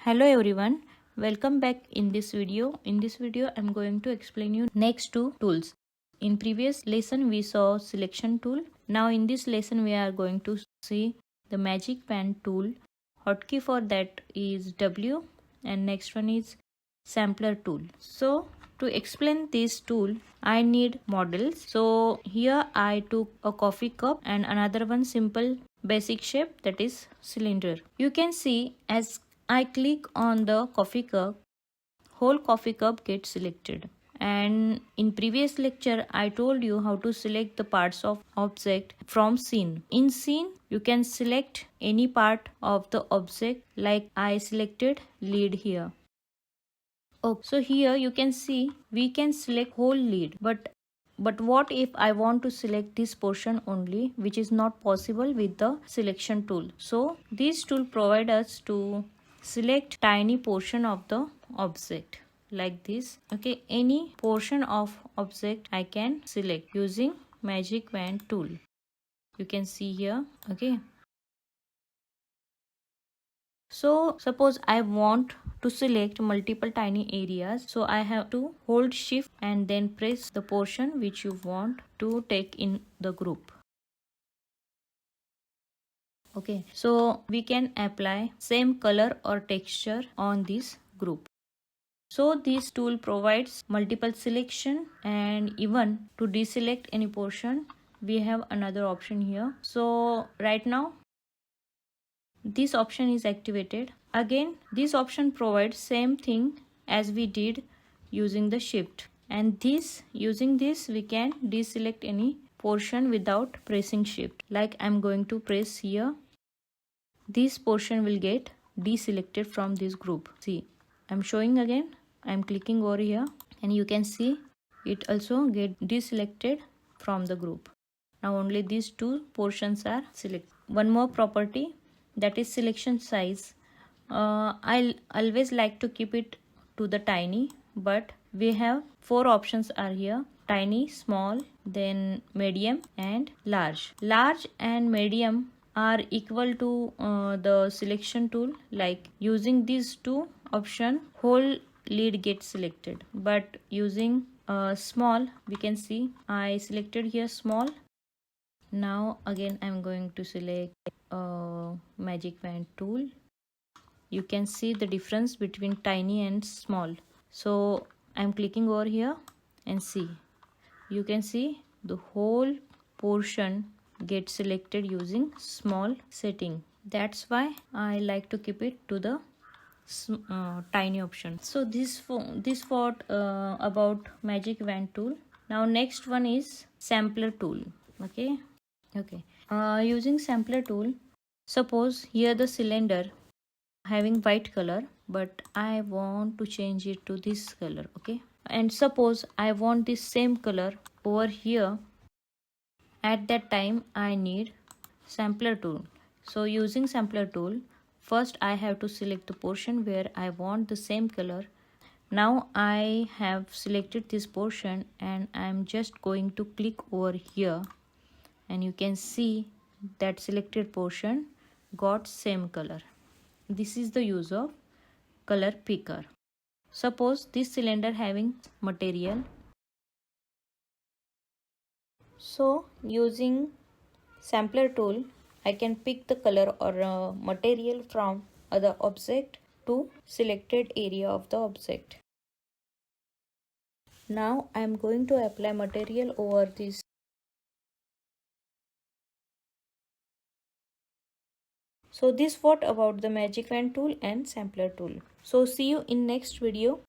Hello everyone, welcome back in this video. In this video I'm going to explain you next two tools. In previous lesson we saw selection tool. Now in this lesson we are going to see the magic pen tool. Hotkey for that is W and next one is sampler tool. So to explain this tool I need models. So here I took a coffee cup and another one simple basic shape, that is cylinder. You can see as I click on the coffee cup, whole coffee cup gets selected. And in previous lecture I told you how to select the parts of object from scene. In scene you can select any part of the object, like I selected lead here. Okay, so here you can see we can select whole lead, but what if I want to select this portion only, which is not possible with the selection tool. So this tool provides us to select tiny portion of the object like this. Okay, any portion of object I can select using magic wand tool. You can see here. Okay, so suppose I want to select multiple tiny areas, so I have to hold shift and then press the portion which you want to take in the group. Okay, so we can apply same color or texture on this group. So this tool provides multiple selection, and even to deselect any portion we have another option here. So right now this option is activated. Again this option provides same thing as we did using the shift, and using this we can deselect any portion without pressing shift. Like I'm going to press here, this portion will get deselected from this group. See, I'm showing again, I'm clicking over here and you can see it also get deselected from the group. Now only these two portions are selected. One more property, that is selection size. I always like to keep it to the tiny, but we have four options are here: tiny, small, then medium and large. Large and medium are equal to the selection tool. Like using these two option, whole lead gets selected, but using small, we can see I selected here small. Now again I'm going to select magic wand tool. You can see the difference between tiny and small. So I'm clicking over here and see, you can see the whole portion gets selected using small setting. That's why I like to keep it to the tiny option. So this for about magic wand tool. Now next one is sampler tool. Okay, using sampler tool, suppose here the cylinder having white color, but I want to change it to this color. Okay, and suppose I want this same color over here. At that time I need sampler tool. So using sampler tool, first I have to select the portion where I want the same color. Now I have selected this portion and I'm just going to click over here, and you can see that selected portion got same color. This is the use of color picker. Suppose this cylinder having material, so using sampler tool I can pick the color or material from other object to selected area of the object. Now I am going to apply material over this. So this what about the magic wand tool and sampler tool. So see you in next video.